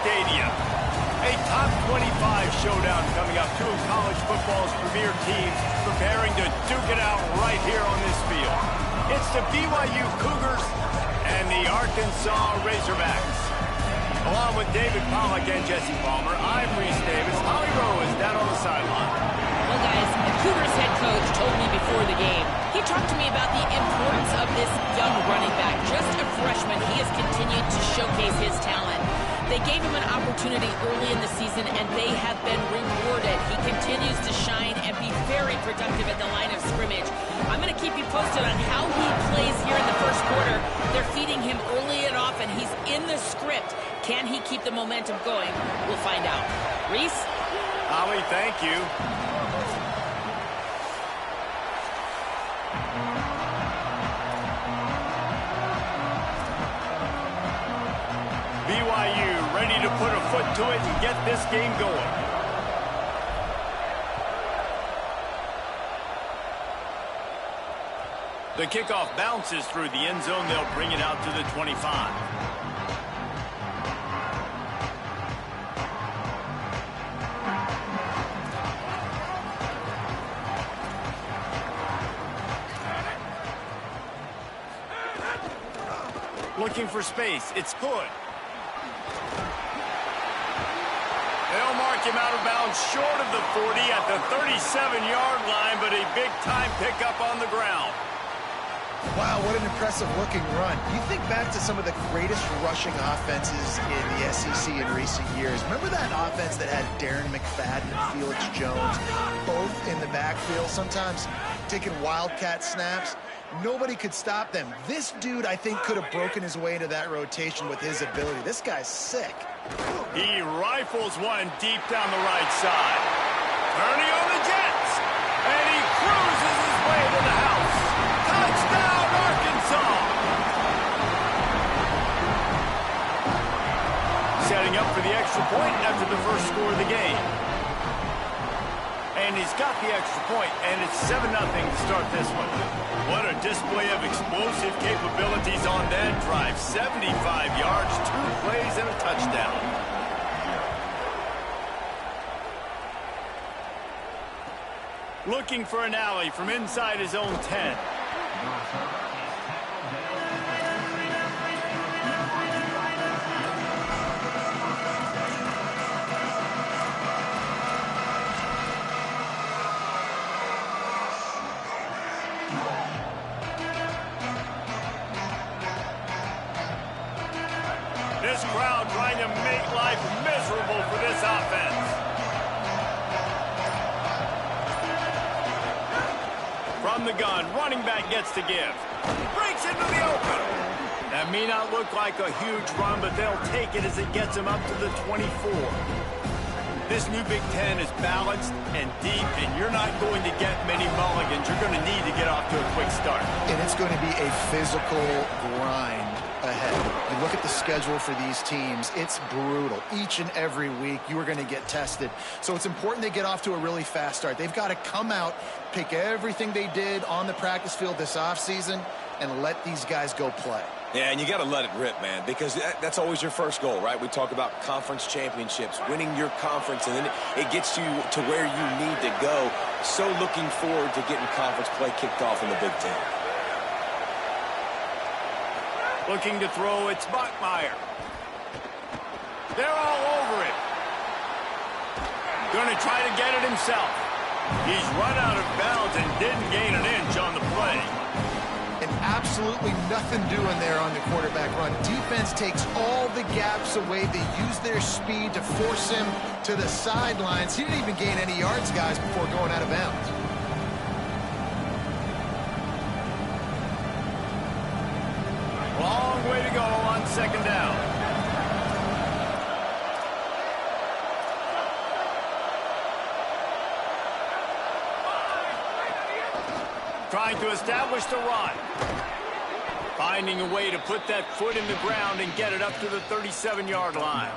Stadium. A top 25 showdown coming up. Two of college football's premier teams preparing to duke it out right here on this field. It's the BYU Cougars and the Arkansas Razorbacks. Along with David Pollack and Jesse Palmer, I'm Reese Davis. Holly Rowe is down on the sideline. Well, guys, the Cougars head coach told me before the game, he talked to me about the importance of this young running back. Just a freshman, he has continued to showcase his talent. They gave him an opportunity early in the season, and they have been rewarded. He continues to shine and be very productive at the line of scrimmage. I'm going to keep you posted on how he plays here in the first quarter. They're feeding him early and often. He's in the script. Can he keep the momentum going? We'll find out. Reese? Holly, thank you. BYU ready to put a foot to it and get this game going. The kickoff bounces through the end zone. They'll bring it out to the 25. Looking for space. It's good. They'll mark him out of bounds short of the 40 at the 37-yard line, but a big-time pickup on the ground. Wow, what an impressive-looking run. You think back to some of the greatest rushing offenses in the SEC in recent years. Remember that offense that had Darren McFadden and Felix Jones both in the backfield, sometimes taking wildcat snaps? Nobody could stop them. This dude, I think, could have broken his way into that rotation with his ability. This guy's sick. He rifles one deep down the right side. Turning on the Jets. And he cruises his way to the house. Touchdown, Arkansas! Setting up for the extra point after the first score of the game. And he's got the extra point, and it's 7-0 to start this one. What a display of explosive capabilities on that drive. 75 yards, 2 plays, and a touchdown. Looking for an alley from inside his own 10. This crowd trying to make life miserable for this offense. From the gun, running back gets to give. Breaks into the open. That may not look like a huge run, but they'll take it as it gets them up to the 24. This new Big Ten is balanced and deep, and you're not going to get many mulligans. You're going to need to get off to a quick start. And it's going to be a physical grind ahead. You look at the schedule for these teams, it's brutal. Each and every week, you are going to get tested. So it's important they get off to a really fast start. They've got to come out, pick everything they did on the practice field this offseason, and let these guys go play. Yeah, and you got to let it rip, man, because that's always your first goal, right? We talk about conference championships, winning your conference, and then it gets you to where you need to go. So looking forward to getting conference play kicked off in the Big Ten. Looking to throw, it's Bachmeier. They're all over it. Going to try to get it himself. He's run out of bounds and didn't gain an inch on the play. And absolutely nothing doing there on the quarterback run. Defense takes all the gaps away. They use their speed to force him to the sidelines. He didn't even gain any yards, guys, before going out of bounds. Long way to go on second down. Trying to establish the run. Finding a way to put that foot in the ground and get it up to the 37-yard line.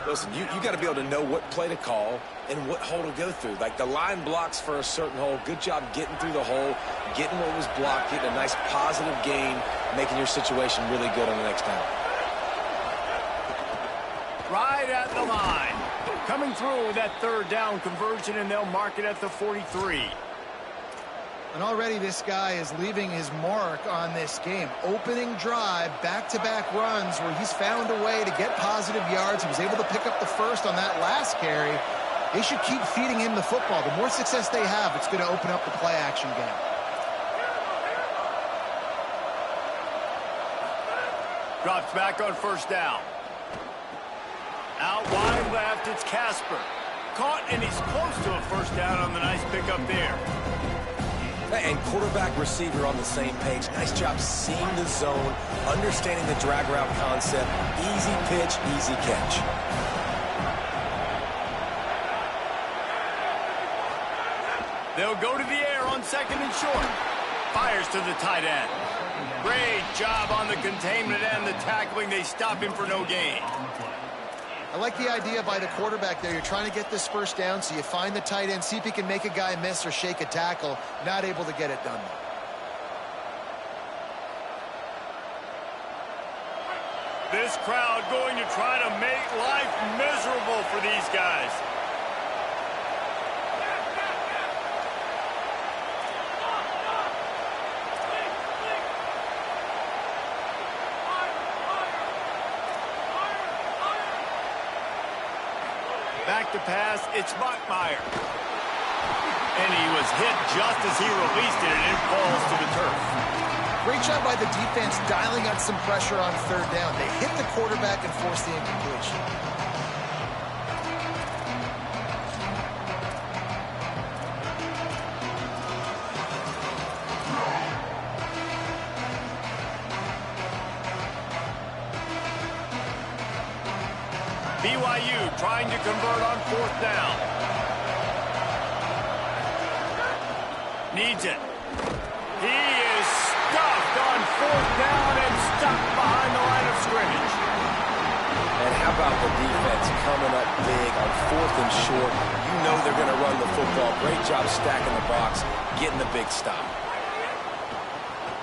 Listen, you got to be able to know what play to call and what hole to go through. Like the line blocks for a certain hole. Good job getting through the hole, getting what was blocked, getting a nice positive gain, making your situation really good on the next down. at the line. Coming through that third down conversion, and they'll mark it at the 43. And already this guy is leaving his mark on this game. Opening drive, back-to-back runs where he's found a way to get positive yards. He was able to pick up the first on that last carry. They should keep feeding him the football. The more success they have, it's going to open up the play-action game. Drops back on first down. Out wide left, it's Casper. Caught, and he's close to a first down on the nice pickup there. And quarterback receiver on the same page. Nice job seeing the zone, understanding the drag route concept. Easy pitch, easy catch. They'll go to the air on second and short. Fires to the tight end. Great job on the containment and the tackling. They stop him for no gain. I like the idea by the quarterback there. You're trying to get this first down, so you find the tight end, see if he can make a guy miss or shake a tackle. Not able to get it done. This crowd going to try to make life miserable for these guys. Back to pass, it's Bachmeier. And he was hit just as he released it, and it falls to the turf. Great job by the defense dialing up some pressure on third down. They hit the quarterback and forced the incompletion. BYU trying to convert on fourth down. Needs it. He is stuffed on fourth down and stopped behind the line of scrimmage. And how about the defense coming up big on fourth and short? You know they're going to run the football. Great job stacking the box, getting the big stop.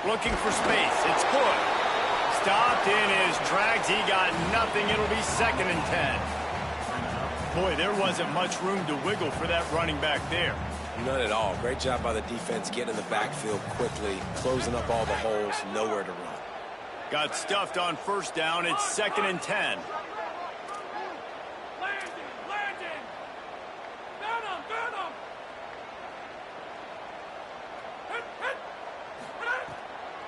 Looking for space. It's good. Stopped in his tracks. He got nothing. It'll be second and 10. Boy, there wasn't much room to wiggle for that running back there. None at all. Great job by the defense getting in the backfield quickly, closing up all the holes, nowhere to run. Got stuffed on first down. It's second and 10.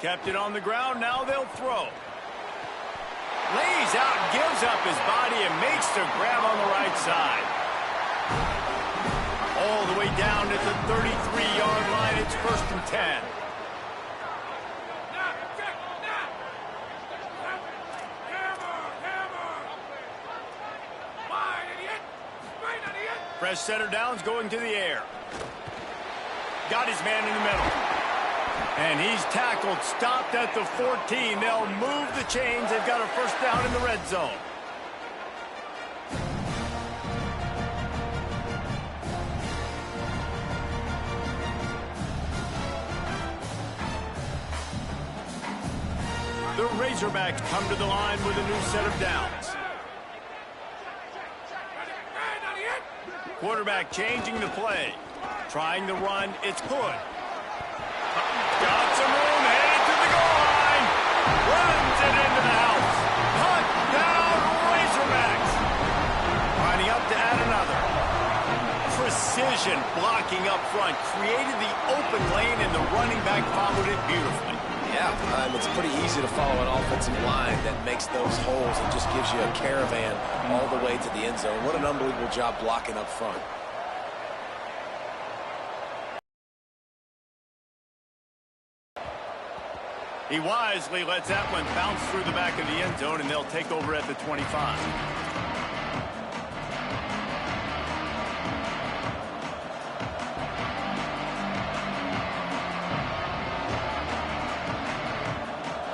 Kept it on the ground. Now they'll throw. Lays out, gives up his body, and makes the grab on the right side. All the way down at the 33-yard line. It's first and 10. Fresh center downs going to the air. Got his man in the middle. And he's tackled, stopped at the 14. They'll move the chains. They've got a first down in the red zone. The Razorbacks come to the line with a new set of downs. Quarterback changing the play. Trying the run. It's good. Got some room, headed to the goal line. Runs it into the house. Touchdown, Razorbacks. Lining up to add another. Precision blocking up front. Created the open lane, and the running back followed it beautifully. Yeah, it's pretty easy to follow an offensive line that makes those holes and just gives you a caravan all the way to the end zone. What an unbelievable job blocking up front. He wisely lets that one bounce through the back of the end zone, and they'll take over at the 25.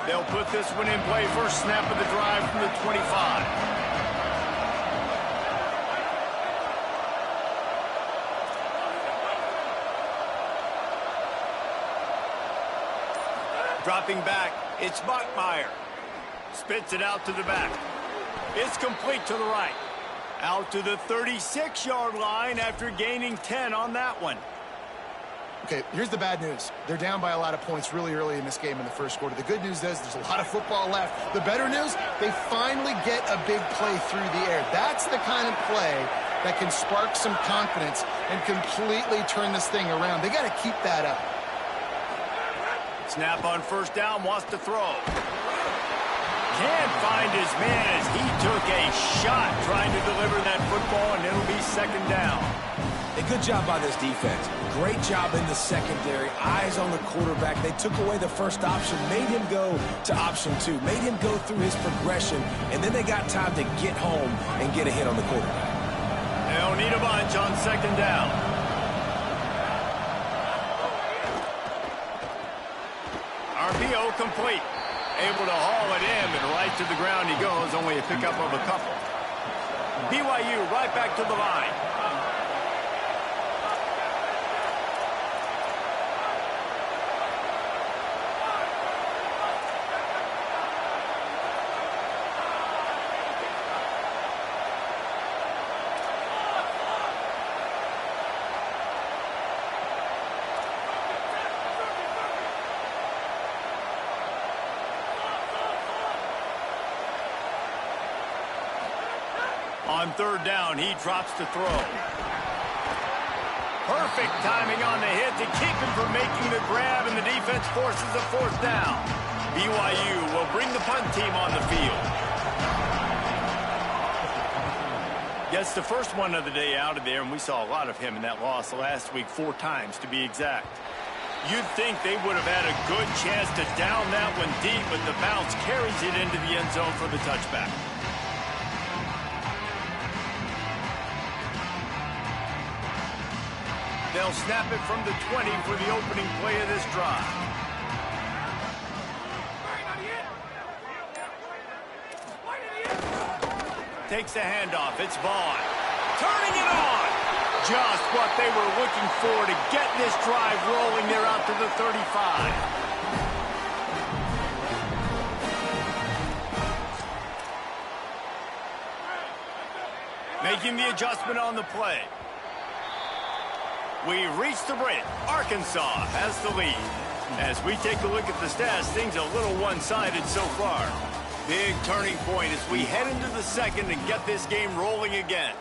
They'll put this one in play. First snap of the drive from the 25. Dropping back, it's Bachmeier. Spits it out to the back. It's complete to the right. Out to the 36-yard line after gaining 10 on that one. Okay, here's the bad news. They're down by a lot of points really early in this game in the first quarter. The good news is there's a lot of football left. The better news, they finally get a big play through the air. That's the kind of play that can spark some confidence and completely turn this thing around. They got to keep that up. Snap on first down, wants to throw. Can't find his man as he took a shot trying to deliver that football, and it'll be second down. A good job by this defense. Great job in the secondary. Eyes on the quarterback. They took away the first option, made him go to option 2, made him go through his progression, and then they got time to get home and get a hit on the quarterback. They'll need a bunch on second down. RPO complete. Able to haul it in, and right to the ground he goes. Only a pickup of a couple. BYU right back to the line. On third down, he drops to throw. Perfect timing on the hit to keep him from making the grab, and the defense forces a fourth down. BYU will bring the punt team on the field. Gets the first one of the day out of there, and we saw a lot of him in that loss last week, 4 times to be exact. You'd think they would have had a good chance to down that one deep, but the bounce carries it into the end zone for the touchback. They'll snap it from the 20 for the opening play of this drive. Takes the handoff. It's Vaughn. Turning it on. Just what they were looking for to get this drive rolling. They're out to the 35. Making the adjustment on the play. We reach the break. Arkansas has the lead. As we take a look at the stats, things a little one-sided so far. Big turning point as we head into the second and get this game rolling again.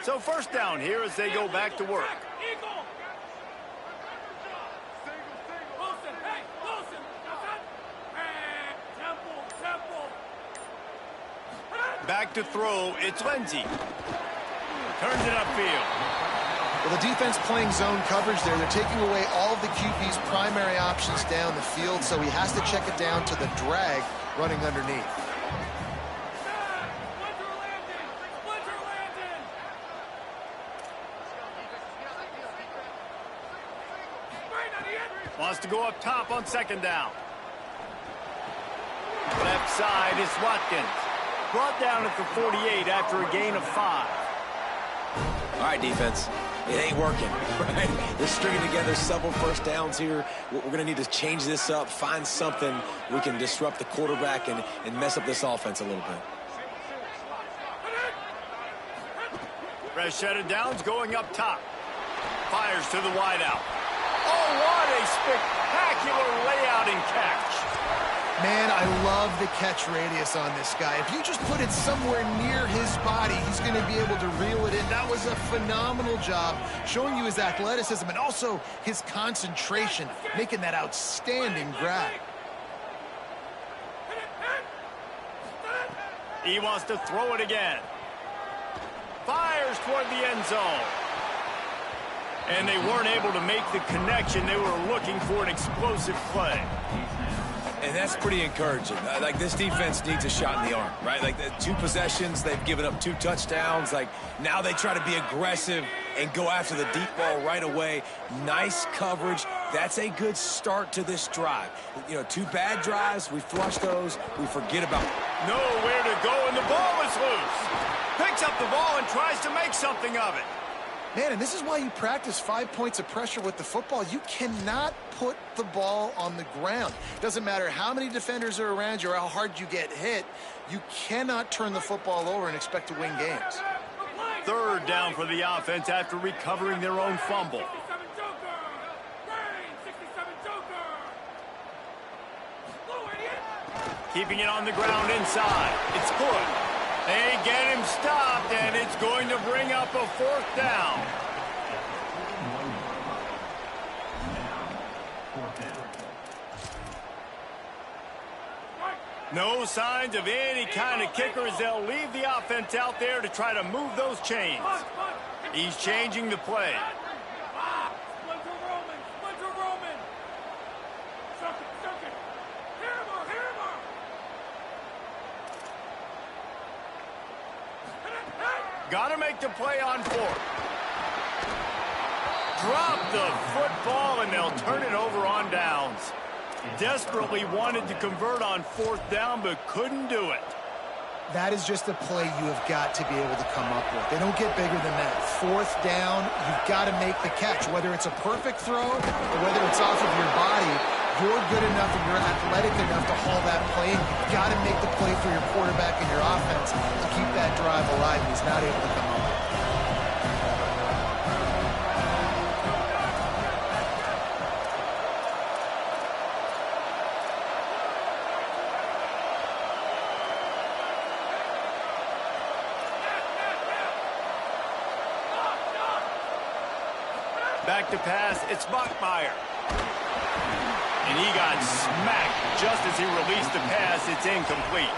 So first down here as they go back to work. Back to throw, it's Lindsey. Turns it upfield. Well, the defense playing zone coverage there. They're taking away all of the QB's primary options down the field, so he has to check it down to the drag running underneath. Wants to go up top on second down. Left side is Watkins. Brought down at the 48 after a gain of 5. All right, defense. It ain't working, right? They're stringing together several first downs here. We're going to need to change this up, find something we can disrupt the quarterback and mess up this offense a little bit. Fresh set of downs going up top. Fires to the wideout. Oh, what a spectacular layout and catch. Man, I love the catch radius on this guy. If you just put it somewhere near his body, he's going to be able to reel it in. That was a phenomenal job showing you his athleticism and also his concentration, making that outstanding grab. He wants to throw it again. Fires toward the end zone. And they weren't able to make the connection. They were looking for an explosive play. And that's pretty encouraging. Like, this defense needs a shot in the arm, right? Like, 2 possessions, they've given up 2 touchdowns. Like, now they try to be aggressive and go after the deep ball right away. Nice coverage. That's a good start to this drive. You know, 2 bad drives, we flush those, we forget about it. Nowhere to go, and the ball is loose. Picks up the ball and tries to make something of it. Man, and this is why you practice 5 points of pressure with the football. You cannot put the ball on the ground. Doesn't matter how many defenders are around you or how hard you get hit. You cannot turn the football over and expect to win games. Third down for the offense after recovering their own fumble. Keeping it on the ground inside. It's good. They get him stopped, and it's going to bring up a 4th down. No signs of any kind of kicker as they'll leave the offense out there to try to move those chains. He's changing the play. Got to make the play on 4th. Drop the football, and they'll turn it over on downs. Desperately wanted to convert on 4th down, but couldn't do it. That is just a play you have got to be able to come up with. They don't get bigger than that. 4th down, you've got to make the catch. Whether it's a perfect throw or whether it's off of your body, you're good enough and you're athletic enough to haul that play, and you've got to make the play for your quarterback and your offense to keep that drive alive, and he's not able to come up with it. Back to pass, it's Bachmeier. And he got smacked just as he released the pass. It's incomplete.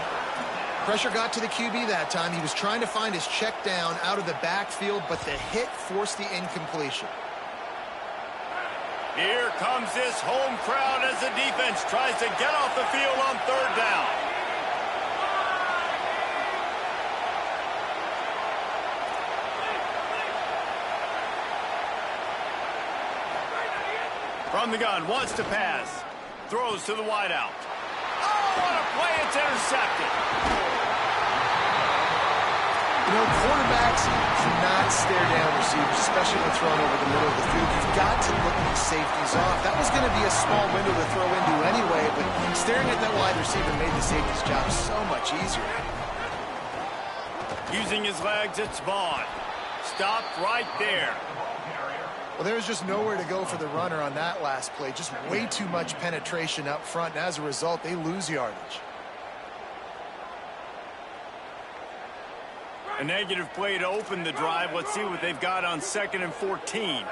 Pressure got to the QB that time. He was trying to find his check down out of the backfield, but the hit forced the incompletion. Here comes this home crowd as the defense tries to get off the field on 3rd down. From the gun, wants to pass. Throws to the wideout. Oh, what a play. It's intercepted. You know, quarterbacks cannot stare down receivers, especially when thrown over the middle of the field. You've got to look these safeties off. That was going to be a small window to throw into anyway, but staring at that wide receiver made the safety's job so much easier. Using his legs, it's Vaughn. Stopped right there. Well, there was just nowhere to go for the runner on that last play. Just way too much penetration up front, and as a result, they lose yardage. A negative play to open the drive. Let's see what they've got on 2nd and 14.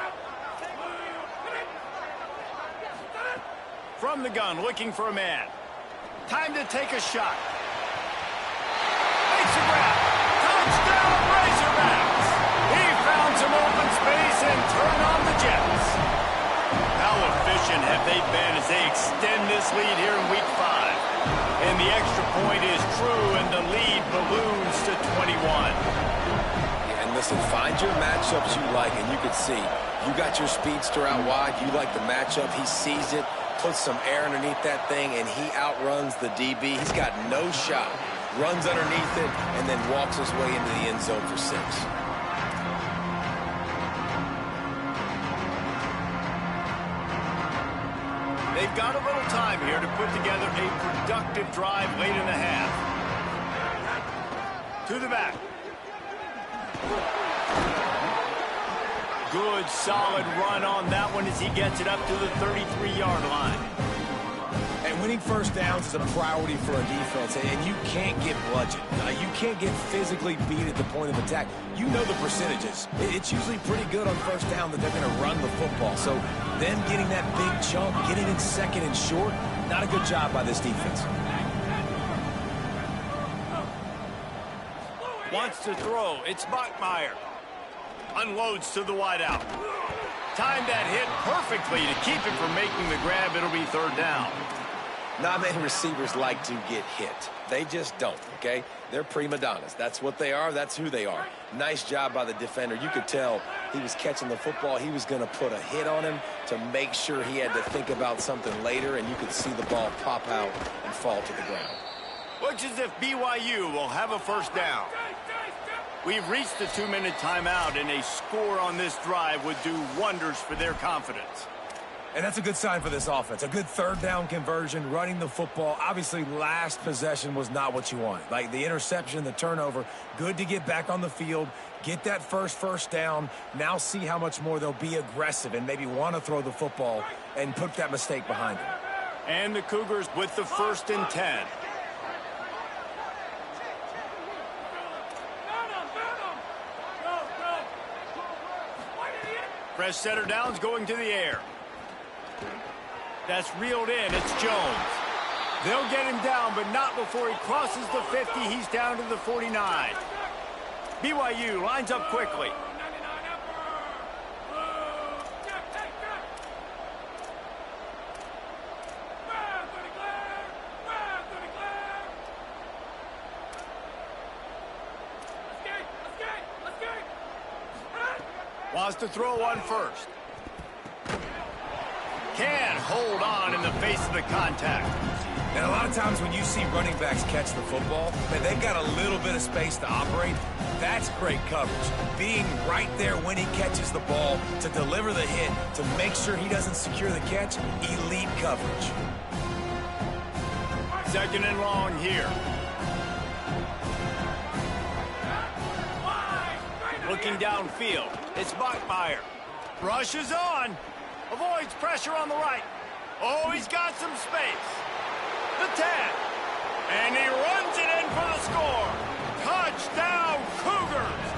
From the gun, looking for a man. Time to take a shot. Makes a grab. Touchdown, Razorbacks! He found some open space and turned on the Jets. How efficient have they been as they extend this lead here in Week 5? And the extra point is true, and the lead balloons to 21. Yeah, and listen, find your matchups you like, and you can see you got your speedster out wide. You like the matchup. He sees it, puts some air underneath that thing, and he outruns the DB. He's got no shot. Runs underneath it, and then walks his way into the end zone for 6. They've got a little time here to put together a productive drive late in the half. To the back. Good, solid run on that one as he gets it up to the 33-yard line. And winning first downs is a priority for a defense, and you can't get bludgeoned. You can't get physically beat at the point of attack. You know the percentages. It's usually pretty good on first down that they're going to run the football. So them getting that big chunk, getting in 2nd and short, not a good job by this defense. Wants to throw. It's Bachmeier. Unloads to the wideout. Timed that hit perfectly to keep him from making the grab. It'll be 3rd down. Not many receivers like to get hit. They just don't, okay? They're prima donnas. That's what they are. That's who they are. Nice job by the defender. You could tell he was catching the football. He was going to put a hit on him to make sure he had to think about something later, and you could see the ball pop out and fall to the ground. Looks as if BYU will have a first down. We've reached the 2-minute timeout, and a score on this drive would do wonders for their confidence. And that's a good sign for this offense. A good third down conversion, running the football. Obviously, last possession was not what you want. Like the interception, the turnover, good to get back on the field, get that first down. Now see how much more they'll be aggressive and maybe want to throw the football and put that mistake behind them. And the Cougars with the 1st and 10. Fresh setter downs going to the air. That's reeled in. It's Jones. They'll get him down, but not before he crosses the 50. He's down to the 49. BYU lines up quickly. Wants to throw on first. Can't hold on in the face of the contact. And a lot of times when you see running backs catch the football, man, they've got a little bit of space to operate. That's great coverage. Being right there when he catches the ball to deliver the hit, to make sure he doesn't secure the catch, elite coverage. 2nd and long here. Looking downfield, it's Bachmeier. Rushes on. Avoids pressure on the right. Oh, he's got some space. The 10. And he runs it in for the score. Touchdown, Cougars.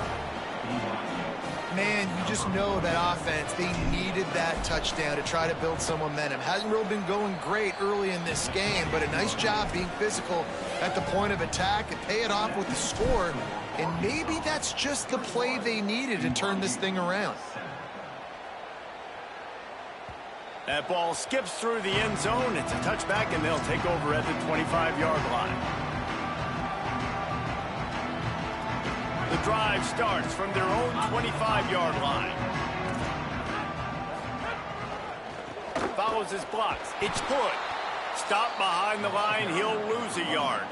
Man, you just know that offense, they needed that touchdown to try to build some momentum. Hasn't really been going great early in this game, but a nice job being physical at the point of attack and pay it off with the score. And maybe that's just the play they needed to turn this thing around. That ball skips through the end zone. It's a touchback, and they'll take over at the 25-yard line. The drive starts from their own 25-yard line. Follows his blocks. It's Hood. Stopped behind the line. He'll lose a yard.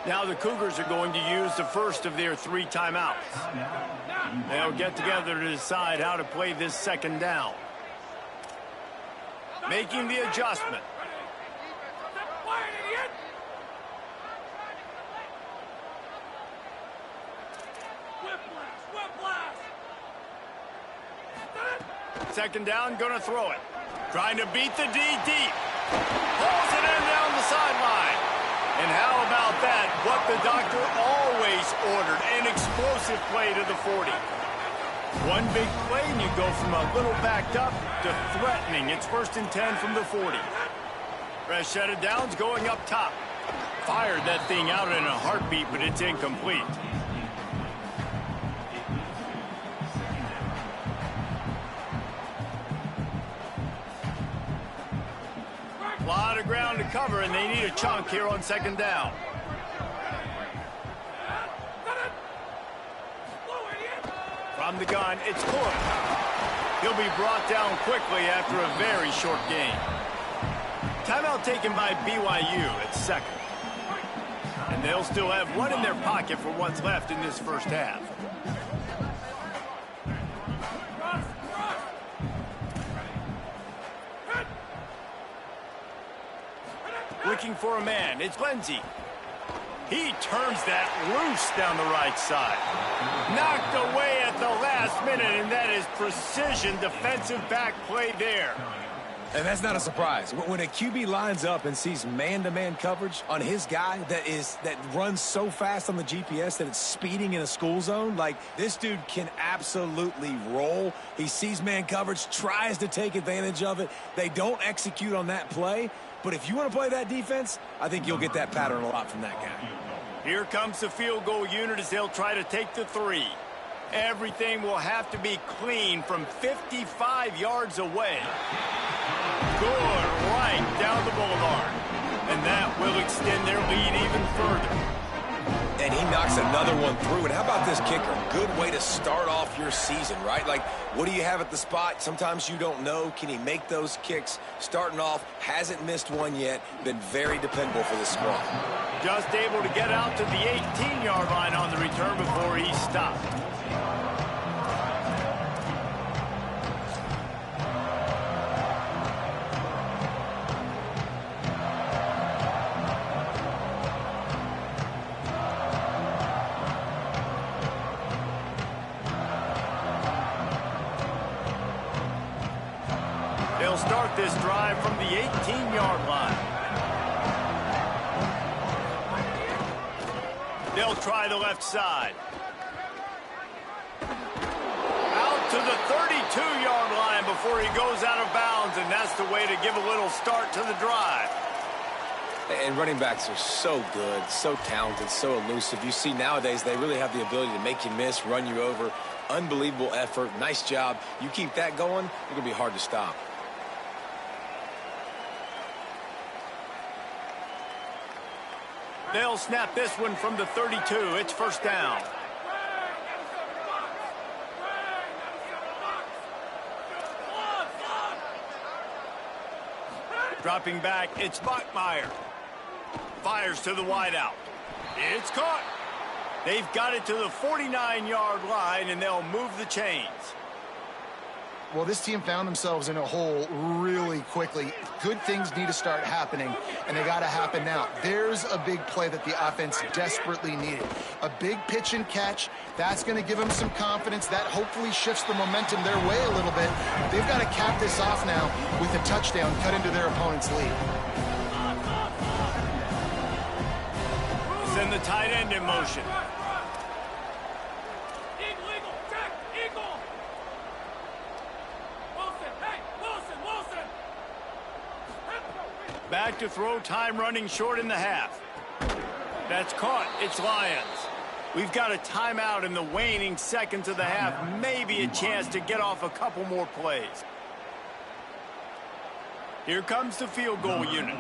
Now the Cougars are going to use the first of their 3 timeouts. They'll get together to decide how to play this 2nd down. Making the adjustment. Second down, gonna throw it. Trying to beat the D deep. Pulls it in down the sideline. And how about that? What the doctor always ordered, an explosive play to the 40. One big play, and you go from a little backed up to threatening. It's 1st and 10 from the 40. Fresh set of downs going up top. Fired that thing out in a heartbeat, but it's incomplete. A lot of ground to cover, and they need a chunk here on 2nd down. From the gun, it's Cook. He'll be brought down quickly after a very short game. Timeout taken by BYU at 2nd. And they'll still have one in their pocket for what's left in this first half. Looking for a man, it's Lindsey. He turns that loose down the right side. Knocked away at the last minute, and that is precision defensive back play there. And that's not a surprise. When a QB lines up and sees man-to-man coverage on his guy that runs so fast on the GPS that it's speeding in a school zone, like this dude can absolutely roll. He sees man coverage, tries to take advantage of it. They don't execute on that play. But if you want to play that defense, I think you'll get that pattern a lot from that guy. Here comes the field goal unit as they'll try to take the 3. Everything will have to be clean from 55 yards away. Good right down the boulevard. And that will extend their lead even further. And he knocks another one through. And how about this kicker? Good way to start off your season, right? Like, what do you have at the spot? Sometimes you don't know. Can he make those kicks? Starting off, hasn't missed one yet. Been very dependable for this squad. Just able to get out to the 18-yard line on the return before he stopped. They'll start this drive from the 18-yard line. They'll try the left side. Out to the 32-yard line before he goes out of bounds, and that's the way to give a little start to the drive. And running backs are so good, so talented, so elusive. You see nowadays they really have the ability to make you miss, run you over. Unbelievable effort. Nice job. You keep that going, it's going to be hard to stop. They'll snap this one from the 32. It's first down. Dropping back, it's Bachmeier. Fires to the wideout. It's caught. They've got it to the 49-yard line, and they'll move the chains. Well, this team found themselves in a hole really quickly. Good things need to start happening, and they got to happen now. There's a big play that the offense desperately needed. A big pitch and catch. That's going to give them some confidence. That hopefully shifts the momentum their way a little bit. They've got to cap this off now with a touchdown cut into their opponent's lead. Send the tight end in motion. Back to throw, time running short in the half. That's caught. It's Lions. We've got a timeout in the waning seconds of the half. Maybe a chance to get off a couple more plays. Here comes the field goal unit.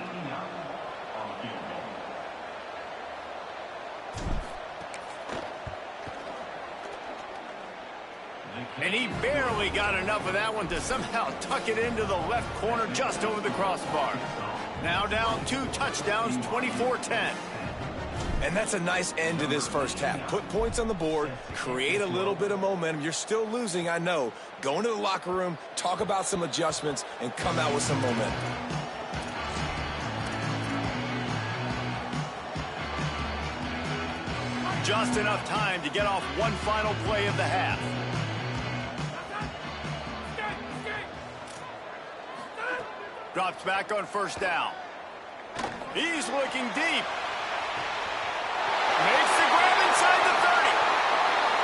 And he barely got enough of that one to somehow tuck it into the left corner just over the crossbar. Now down 2 touchdowns, 24-10. And that's a nice end to this first half. Put points on the board, create a little bit of momentum. You're still losing, I know. Go into the locker room, talk about some adjustments, and come out with some momentum. Just enough time to get off one final play of the half. Drops back on first down. He's looking deep. Makes the grab inside the 30.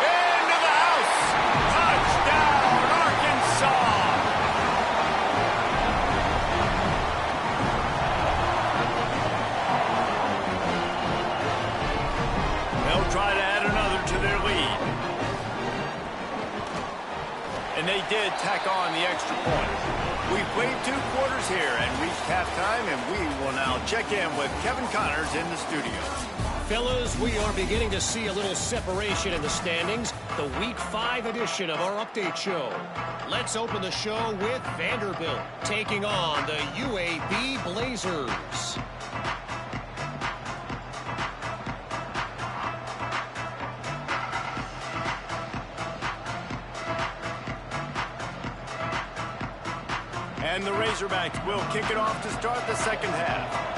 Into the house. Touchdown, Arkansas. They'll try to add another to their lead. And they did tack on the extra point. We've played 2 quarters here and reached halftime, and we will now check in with Kevin Connors in the studio. Fellas, we are beginning to see a little separation in the standings. The Week 5 edition of our update show. Let's open the show with Vanderbilt taking on the UAB Blazers. And the Razorbacks will kick it off to start the second half.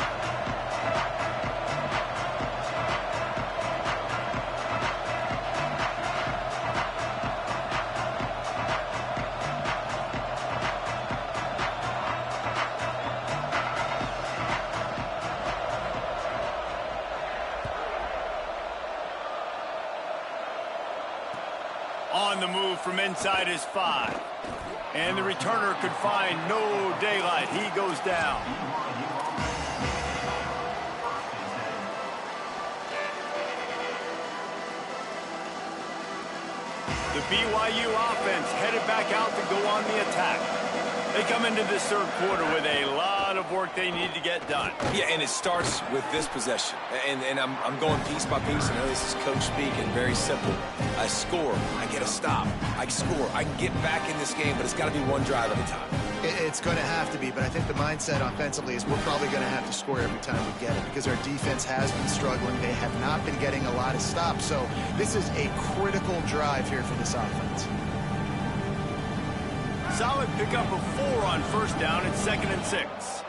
On the move from inside his 5. And the returner could find no daylight. He goes down. The BYU offense headed back out to go on the attack. They come into this third quarter with a lot of work they need to get done. Yeah, and it starts with this possession. And I'm going piece by piece. I know this is coach speaking, very simple. I score, I get a stop. I score, I can get back in this game, but it's got to be one drive at a time. It's going to have to be, but I think the mindset offensively is we're probably going to have to score every time we get it because our defense has been struggling. They have not been getting a lot of stops, so this is a critical drive here for this offense. Solid pickup of 4 on first down and 2nd and 6.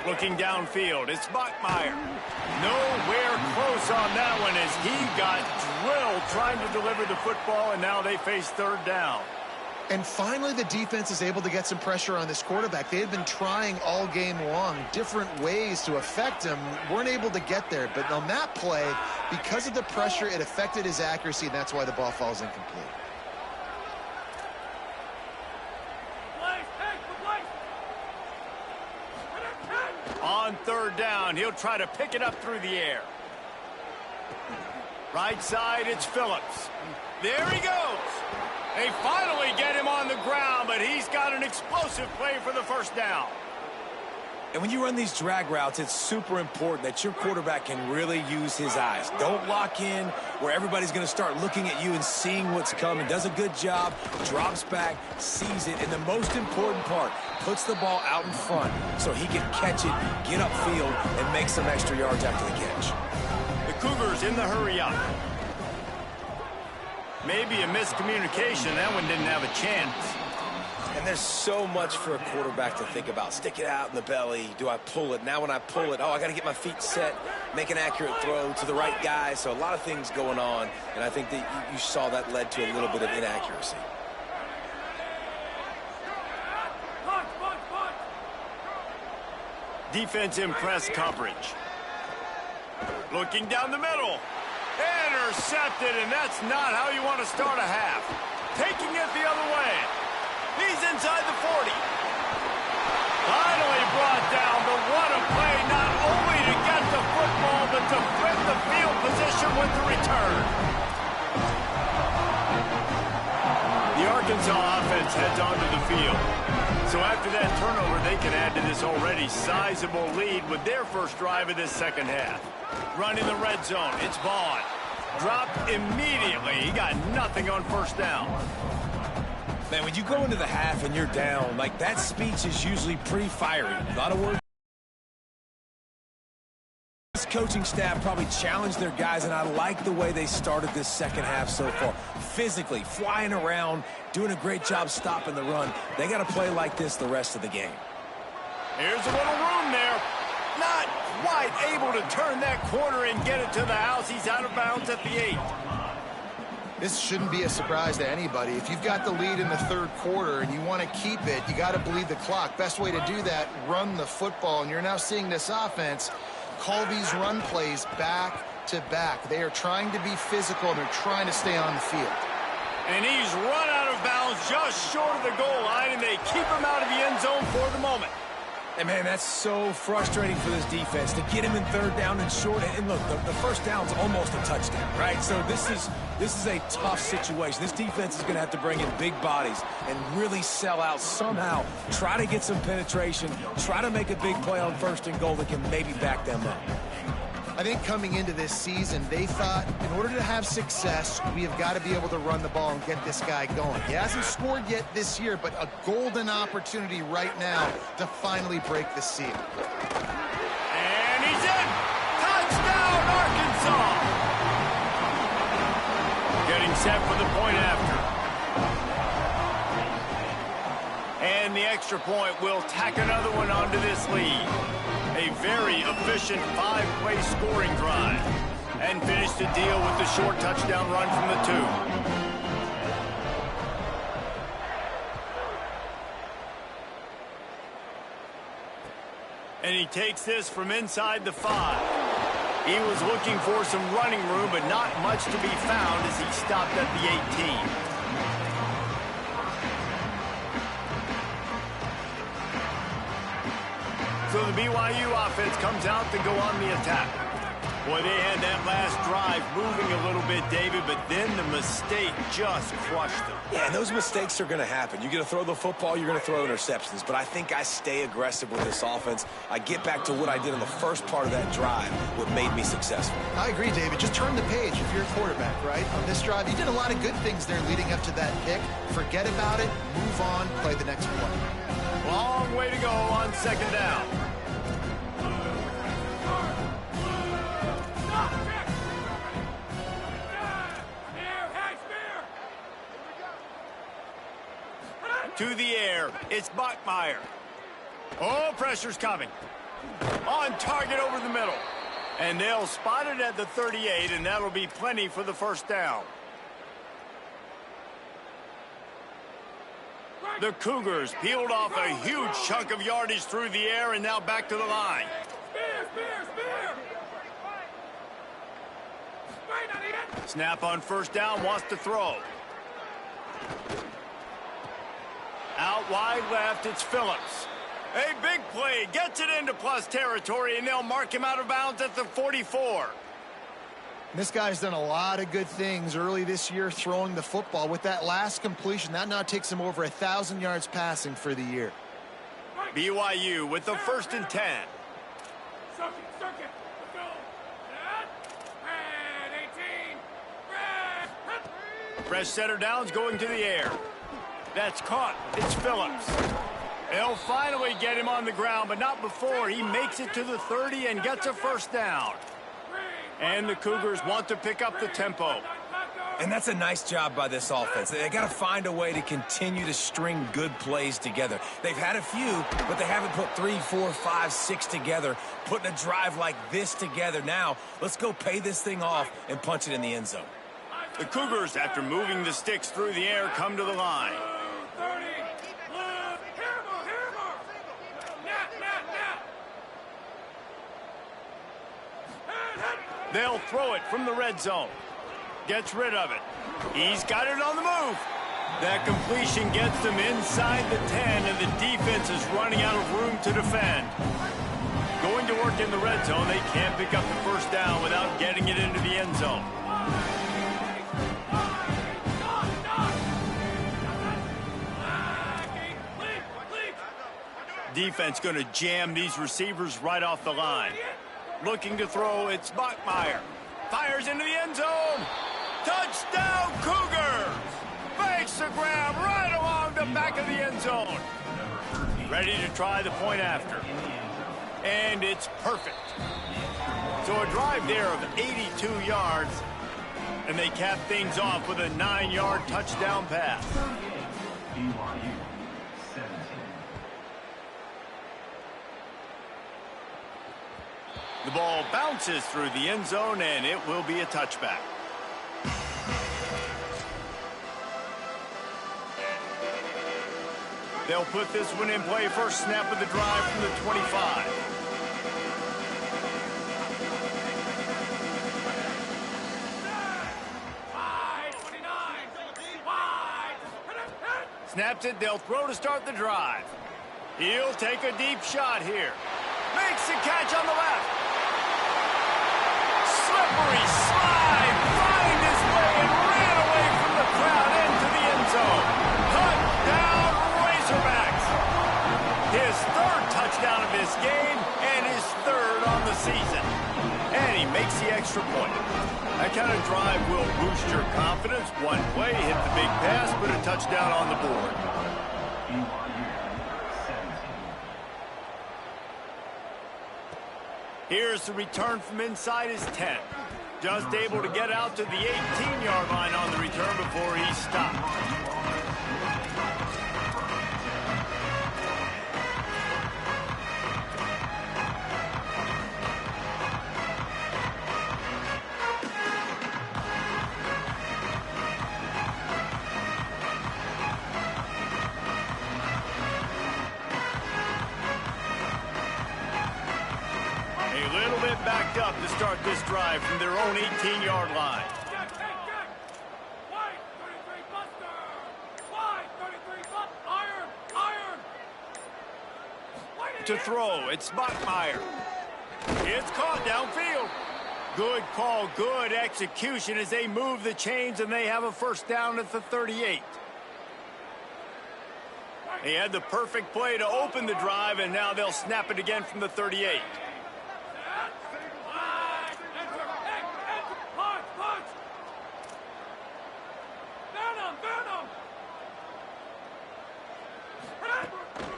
Looking downfield, it's Bachmeier. Nowhere close on that one as he got drilled trying to deliver the football, and now they face 3rd down. And finally, the defense is able to get some pressure on this quarterback. They had been trying all game long different ways to affect him. Weren't able to get there, but on that play, because of the pressure, it affected his accuracy, and that's why the ball falls incomplete. On 3rd down, he'll try to pick it up through the air. Right side, it's Phillips. There he goes. They finally get him on the ground, but he's got an explosive play for the 1st down. And when you run these drag routes, it's super important that your quarterback can really use his eyes. Don't lock in where everybody's going to start looking at you and seeing what's coming. Does a good job, drops back, sees it, and the most important part, puts the ball out in front so he can catch it, get upfield, and make some extra yards after the catch. The Cougars in the hurry up. Maybe a miscommunication. That one didn't have a chance. And there's so much for a quarterback to think about. Stick it out in the belly. Do I pull it? Now when I pull it, I got to get my feet set, make an accurate throw to the right guy. So a lot of things going on, and I think that you saw that led to a little bit of inaccuracy. Defense in press coverage. Looking down the middle. Intercepted, and that's not how you want to start a half. Taking it the other way. He's inside the 40. Finally brought down, but what a play, not only to get the football, but to flip the field position with the return. The Arkansas offense heads onto the field. So after that turnover, they can add to this already sizable lead with their first drive of this 2nd half. Run in the red zone. It's Vaughn. Dropped immediately. He got nothing on 1st down. Man, when you go into the half and you're down, like that speech is usually pretty fiery. A lot of words. This coaching staff probably challenged their guys, and I like the way they started this 2nd half so far. Physically, flying around, doing a great job stopping the run. They got to play like this the rest of the game. Here's a little room there. Not quite able to turn that corner and get it to the house. He's out of bounds at the 8. This shouldn't be a surprise to anybody. If you've got the lead in the 3rd quarter and you want to keep it, you got to bleed the clock. Best way to do that, run the football. And you're now seeing this offense call these run plays back to back. They are trying to be physical, and they're trying to stay on the field. And he's run out of bounds just short of the goal line, and they keep him out of the end zone for the moment. And, man, that's so frustrating for this defense to get him in 3rd down and short. And look, the 1st down's almost a touchdown, right? So this is a tough situation. This defense is going to have to bring in big bodies and really sell out somehow, try to get some penetration, try to make a big play on 1st and goal that can maybe back them up. I think coming into this season, they thought in order to have success, we have got to be able to run the ball and get this guy going. He hasn't scored yet this year, but a golden opportunity right now to finally break the seal. And he's in! Touchdown, Arkansas! Getting set for the point after. And the extra point will tack another one onto this lead. A very efficient 5-play scoring drive. And finish the deal with the short touchdown run from the 2. And he takes this from inside the 5. He was looking for some running room, but not much to be found as he stopped at the 18. So the BYU offense comes out to go on the attack. Boy, they had that last drive moving a little bit, David, but then the mistake just crushed them. Yeah, and those mistakes are going to happen. You're going to throw the football, you're going to throw interceptions. But I think I stay aggressive with this offense. I get back to what I did in the first part of that drive, what made me successful. I agree, David. Just turn the page if you're a quarterback, right? On this drive, you did a lot of good things there leading up to that pick. Forget about it, move on, play the next play. Long way to go on second down. To the air, it's Bachmeier. Oh, pressure's coming. On target over the middle. And they'll spot it at the 38, and that'll be plenty for the first down. The Cougars peeled off a huge chunk of yardage through the air and now back to the line. Snap on first down, wants to throw. Out wide left, it's Phillips. A big play, gets it into plus territory, and they'll mark him out of bounds at the 44. This guy's done a lot of good things early this year throwing the football. With that last completion, that now takes him over 1,000 yards passing for the year. BYU with the 1st and 10. Fresh setter downs going to the air. That's caught. It's Phillips. They'll finally get him on the ground, but not before he makes it to the 30 and gets a first down. And the Cougars want to pick up the tempo. And that's a nice job by this offense. They got to find a way to continue to string good plays together. They've had a few, but they haven't put 3, 4, 5, 6 together. Putting a drive like this together now, let's go pay this thing off and punch it in the end zone. The Cougars, after moving the sticks through the air, come to the line. They'll throw it from the red zone. Gets rid of it. He's got it on the move. That completion gets them inside the 10, and the defense is running out of room to defend. Going to work in the red zone, they can't pick up the first down without getting it into the end zone. Defense going to jam these receivers right off the line. Looking to throw, it's Bachmeier. Fires into the end zone. Touchdown, Cougars! Makes the grab right along the back of the end zone. Ready to try the point after. And it's perfect. So a drive there of 82 yards. And they cap things off with a 9-yard touchdown pass. The ball bounces through the end zone, and it will be a touchback. They'll put this one in play. First snap of the drive from the 25. Snaps it. They'll throw to start the drive. He'll take a deep shot here. Makes the catch on the left. Slippery slide, find his way and ran away from the crowd into the end zone. Touchdown, Razorbacks. His 3rd touchdown of this game and his 3rd on the season. And he makes the extra point. That kind of drive will boost your confidence. One play, hit the big pass, put a touchdown on the board. Here's the return from inside his 10. Just able to get out to the 18-yard line on the return before he stopped. Backed up to start this drive from their own 18-yard line. To throw, it's Bachmeier. It's caught downfield. Good call, good execution as they move the chains and they have a first down at the 38. They had the perfect play to open the drive, and now they'll snap it again from the 38.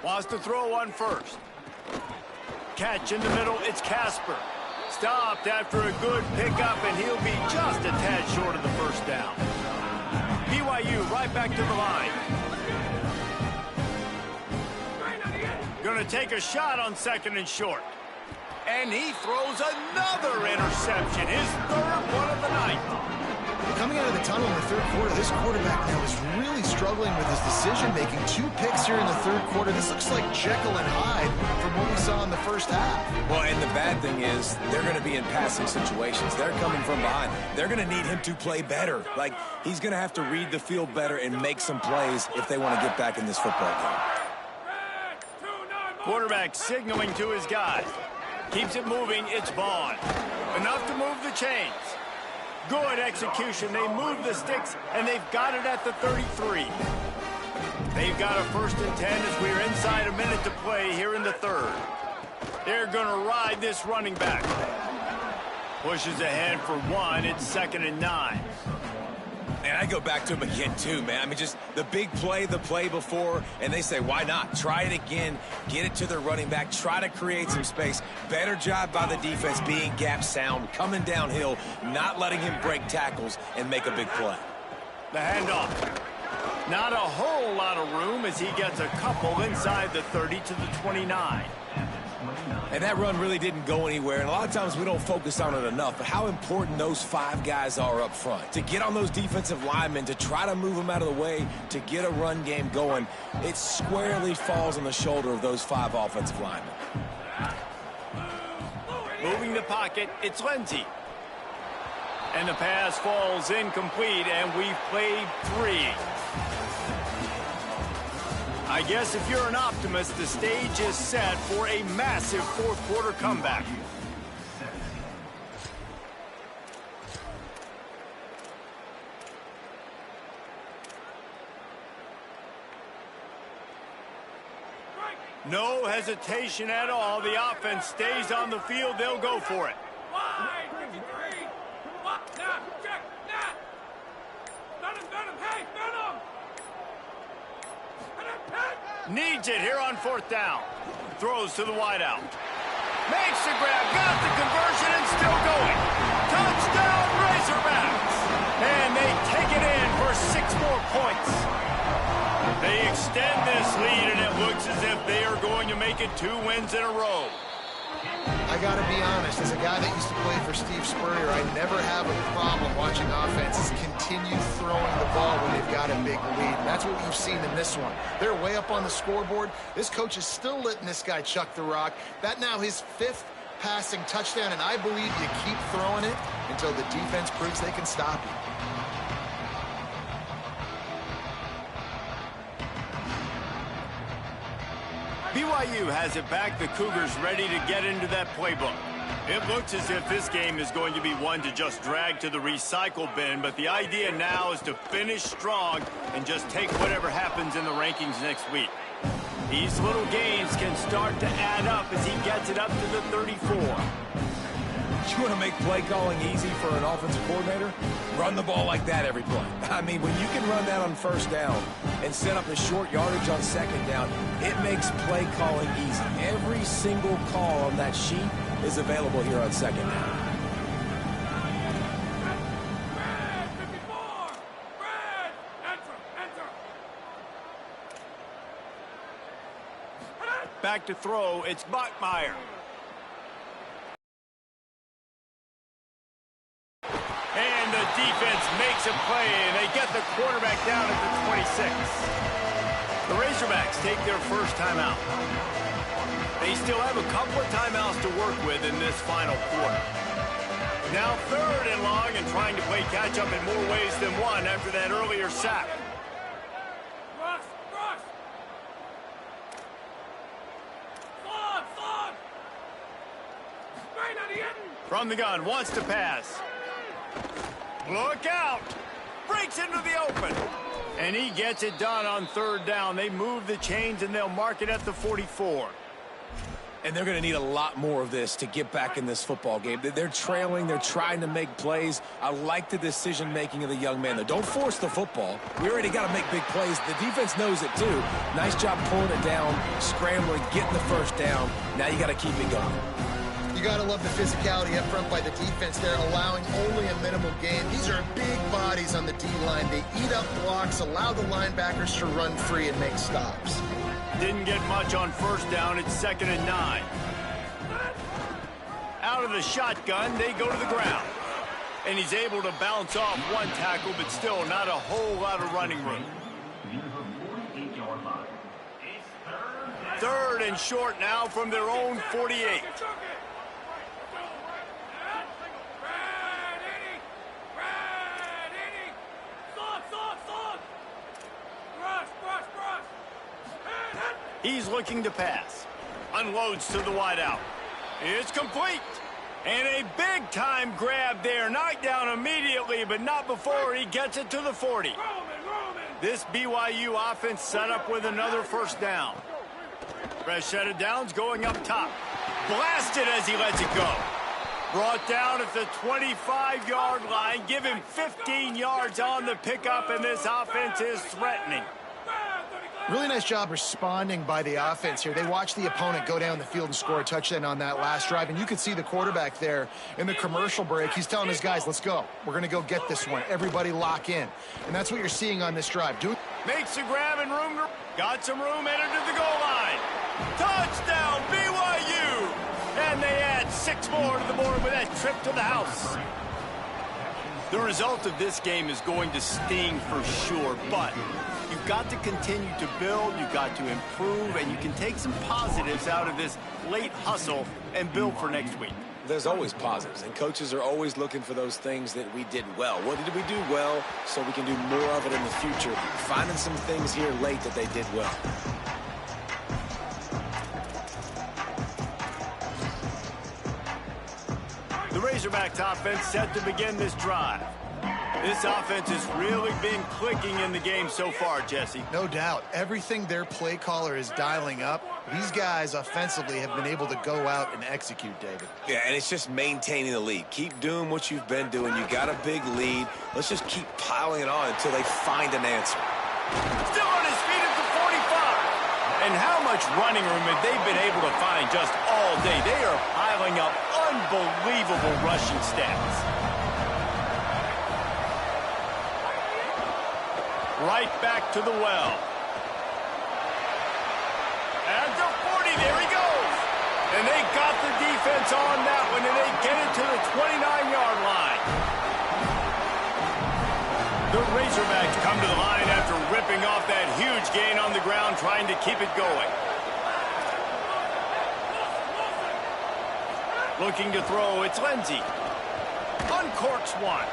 Wants to throw one first. Catch in the middle, it's Casper. Stopped after a good pickup, and he'll be just a tad short of the first down. BYU right back to the line. Going to take a shot on 2nd and short. And he throws another interception, his 3rd one of the night. Coming out of the tunnel in the 3rd quarter, this quarterback now is really struggling with his decision-making. 2 picks here in the 3rd quarter. This looks like Jekyll and Hyde from what we saw in the first half. Well, and the bad thing is they're going to be in passing situations. They're coming from behind. They're going to need him to play better. Like, he's going to have to read the field better and make some plays if they want to get back in this football game. Quarterback signaling to his guys. Keeps it moving. It's Vaughn. Enough to move the chains. Good execution. They move the sticks, and they've got it at the 33. They've got a 1st and 10 as we're inside a minute to play here in the 3rd. They're going to ride this running back. Pushes ahead for 1. It's 2nd and 9. And I go back to him again, too, man. I mean, just the big play, the play before, and they say, why not? Try it again, get it to their running back, try to create some space. Better job by the defense being gap sound, coming downhill, not letting him break tackles and make a big play. The handoff. Not a whole lot of room as he gets a couple inside the 30 to the 29. And that run really didn't go anywhere, and a lot of times we don't focus on it enough, but how important those 5 guys are up front. To get on those defensive linemen, to try to move them out of the way, to get a run game going, it squarely falls on the shoulder of those 5 offensive linemen. Moving the pocket, it's Lindsey. And the pass falls incomplete, and we've played 3. I guess if you're an optimist, the stage is set for a massive 4th quarter comeback. No hesitation at all. The offense stays on the field. They'll go for it. Wide, 53. Now, check, now. Venom, hey, Venom. Needs it here on 4th down. Throws to the wideout. Makes the grab, got the conversion, and still going. Touchdown, Razorbacks! And they take it in for 6 more points. They extend this lead, and it looks as if they are going to make it 2 wins in a row. I got to be honest, as a guy that used to play for Steve Spurrier, I never have a problem watching offenses continue throwing the ball when they've got a big lead. And that's what we've seen in this one. They're way up on the scoreboard. This coach is still letting this guy chuck the rock. That now his 5th passing touchdown, and I believe you keep throwing it until the defense proves they can stop you. BYU has it back. The Cougars ready to get into that playbook. It looks as if this game is going to be one to just drag to the recycle bin, but the idea now is to finish strong and just take whatever happens in the rankings next week. These little gains can start to add up as he gets it up to the 34. You want to make play calling easy for an offensive coordinator? Run the ball like that every play. I mean, when you can run that on 1st down and set up a short yardage on 2nd down, it makes play calling easy. Every single call on that sheet is available here on 2nd down. Red, 54. Red, enter. Back to throw, it's Bachmeier. And the defense makes a play, and they get the quarterback down at the 26. The Razorbacks take their first timeout. They still have a couple of timeouts to work with in this final quarter. Now 3rd and long and trying to play catch-up in more ways than one after that earlier sack. Rush. Fog. Straight on the end. From the gun, wants to pass. Look out! Breaks into the open. And he gets it done on third down. They move the chains, and they'll mark it at the 44. And they're going to need a lot more of this to get back in this football game. They're trailing. They're trying to make plays. I like the decision-making of the young man, though. Don't force the football. We already got to make big plays. The defense knows it, too. Nice job pulling it down, scrambling, getting the first down. Now you got to keep it going. You got to love the physicality up front by the defense. They're allowing only a minimal gain. These are big bodies on the D-line. They eat up blocks, allow the linebackers to run free and make stops. Didn't get much on first down. It's 2nd and 9. Out of the shotgun, they go to the ground. And he's able to bounce off one tackle, but still not a whole lot of running room. 3rd and short now from their own 48. He's looking to pass. Unloads to the wideout. It's complete. And a big-time grab there. Knocked down immediately, but not before he gets it to the 40. This BYU offense set up with another first down. Fresh set of downs going up top. Blasted as he lets it go. Brought down at the 25-yard line. Give him 15 yards on the pickup, and this offense is threatening. Really nice job responding by the offense here. They watched the opponent go down the field and score a touchdown on that last drive, and you could see the quarterback there in the commercial break. He's telling his guys, let's go. We're going to go get this one. Everybody lock in. And that's what you're seeing on this drive. Makes a grab and room. Got some room, headed to the goal line. Touchdown, BYU! And they add 6 more to the board with that trip to the house. The result of this game is going to sting for sure, but you've got to continue to build, you've got to improve, and you can take some positives out of this late hustle and build for next week. There's always positives, and coaches are always looking for those things that we did well. What did we do well so we can do more of it in the future? Finding some things here late that they did well. The Razorbacks offense set to begin this drive. This offense has really been clicking in the game so far, Jesse. No doubt. Everything their play caller is dialing up, these guys offensively have been able to go out and execute, David. Yeah, and it's just maintaining the lead. Keep doing what you've been doing. You got a big lead. Let's just keep piling it on until they find an answer. Still on his feet at the 45. And how much running room have they been able to find just all day? They are piling up unbelievable rushing stats. Right back to the well. And the 40, there he goes. And they got the defense on that one, and they get it to the 29-yard line. The Razorbacks come to the line after ripping off that huge gain on the ground, trying to keep it going. Looking to throw, it's Lindsey. Uncorks one.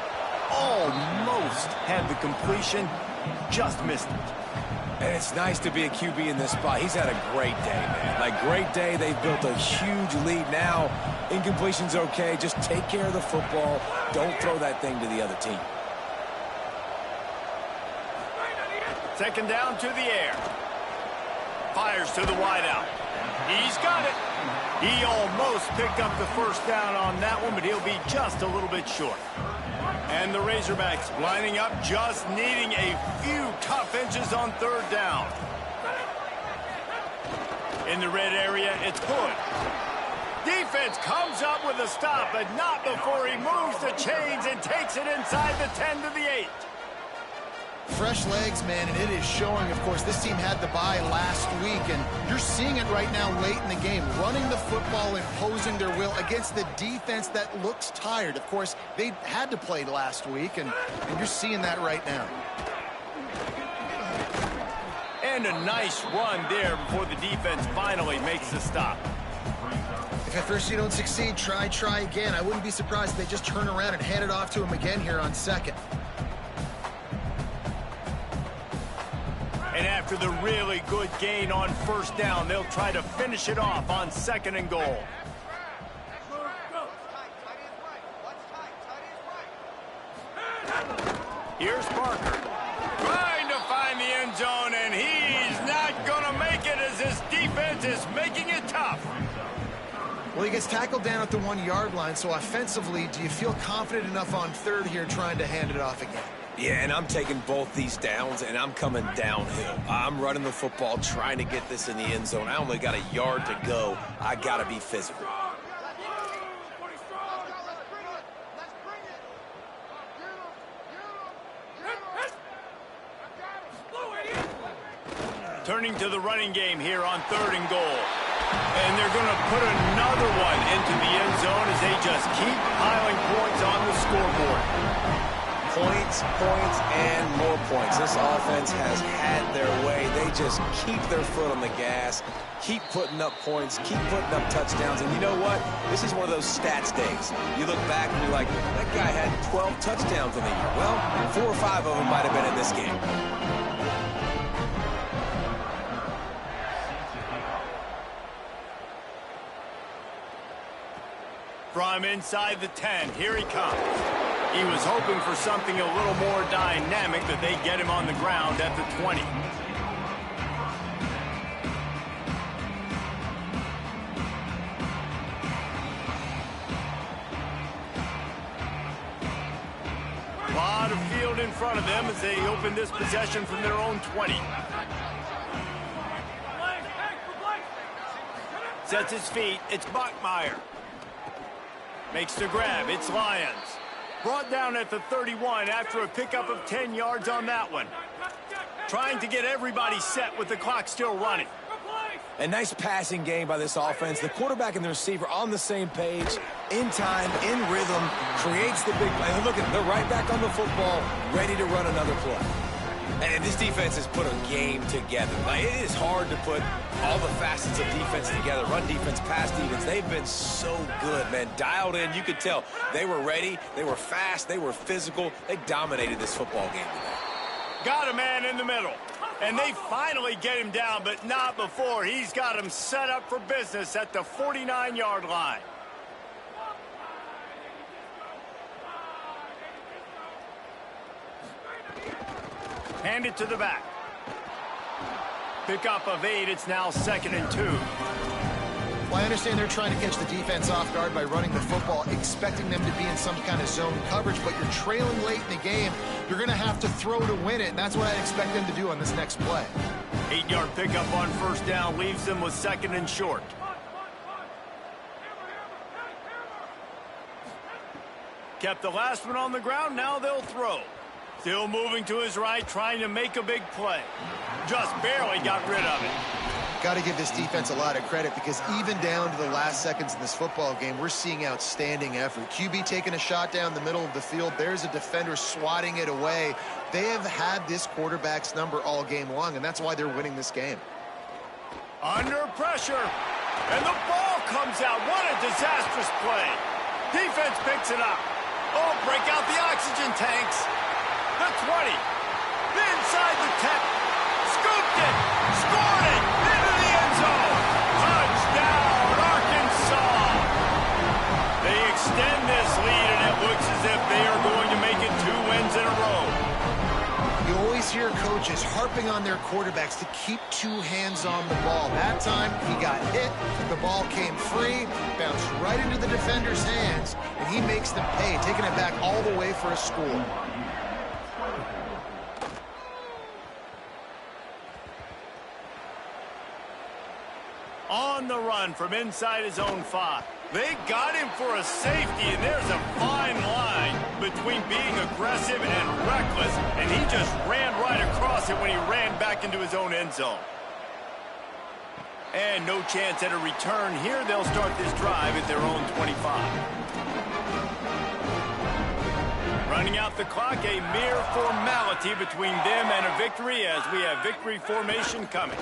Almost had the completion. Just missed it. And it's nice to be a QB in this spot. He's had a great day, man. Like, great day. They've built a huge lead now. Incompletion's okay. Just take care of the football. Don't throw that thing to the other team. 2nd down to the air. Fires to the wideout. He's got it. He almost picked up the first down on that one, but he'll be just a little bit short. And the Razorbacks lining up, just needing a few tough inches on 3rd down. In the red area, it's Hood. Defense comes up with a stop, but not before he moves the chains and takes it inside the 10 to the 8. Fresh legs, man, and it is showing. Of course, this team had the bye last week, and you're seeing it right now late in the game, running the football, imposing their will against the defense that looks tired. Of course, they had to play last week, and you're seeing that right now. And a nice run there before the defense finally makes the stop. If at first you don't succeed, try again. I wouldn't be surprised if they just turn around and hand it off to him again here on 2nd. And after the really good gain on 1st down, they'll try to finish it off on 2nd and goal. Here's Parker. Trying to find the end zone, and he's not going to make it as his defense is making it tough. Well, he gets tackled down at the 1-yard line, so offensively, do you feel confident enough on third here trying to hand it off again? Yeah, and I'm taking both these downs, and I'm coming downhill. I'm running the football, trying to get this in the end zone. I only got a yard to go. I got to be physical. Turning to the running game here on 3rd and goal. And they're going to put another one into the end zone as they just keep piling points on the scoreboard. Points, points, and more points. This offense has had their way. They just keep their foot on the gas, keep putting up points, keep putting up touchdowns. And you know what? This is one of those stats days. You look back and you're like, that guy had 12 touchdowns in the year. Well, 4 or 5 of them might have been in this game. From inside the 10, here he comes. He was hoping for something a little more dynamic, that they get him on the ground at the 20. A lot of field in front of them as they open this possession from their own 20. Sets his feet, it's Bachmeier. Makes the grab, it's Lyons. Brought down at the 31 after a pickup of 10 yards on that one. Trying to get everybody set with the clock still running. A nice passing game by this offense. The quarterback and the receiver on the same page, in time, in rhythm, creates the big play. Look at, they're right back on the football, ready to run another play. And this defense has put a game together. Like, it is hard to put all the facets of defense together. Run defense, pass defense. They've been so good, man. Dialed in. You could tell they were ready. They were fast. They were physical. They dominated this football game today. Got a man in the middle. And they finally get him down, but not before. He's got him set up for business at the 49-yard line. Hand it to the back. Pickup of 8. It's now 2nd and 2. Well, I understand they're trying to catch the defense off guard by running the football, expecting them to be in some kind of zone coverage, but you're trailing late in the game. You're going to have to throw to win it, and that's what I expect them to do on this next play. 8-yard pickup on 1st down leaves them with 2nd and short. Kept the last one on the ground. Now they'll throw. Still moving to his right, trying to make a big play. Just barely got rid of it. Got to give this defense a lot of credit, because even down to the last seconds in this football game, we're seeing outstanding effort. QB taking a shot down the middle of the field. There's a defender swatting it away. They have had this quarterback's number all game long, and that's why they're winning this game. Under pressure, and the ball comes out. What a disastrous play. Defense picks it up. Oh, break out the oxygen tanks. The 20, inside the 10, scooped it, scored it, into the end zone. Touchdown, Arkansas. They extend this lead, and it looks as if they are going to make it 2 wins in a row. You always hear coaches harping on their quarterbacks to keep 2 hands on the ball. That time, he got hit, the ball came free, bounced right into the defender's hands, and he makes them pay, taking it back all the way for a score. On the run from inside his own 5. They got him for a safety, and there's a fine line between being aggressive and reckless, and he just ran right across it when he ran back into his own end zone. And no chance at a return here. They'll start this drive at their own 25. Running out the clock, a mere formality between them and a victory, as we have victory formation coming.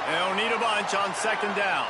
They'll need a bunch on 2nd down.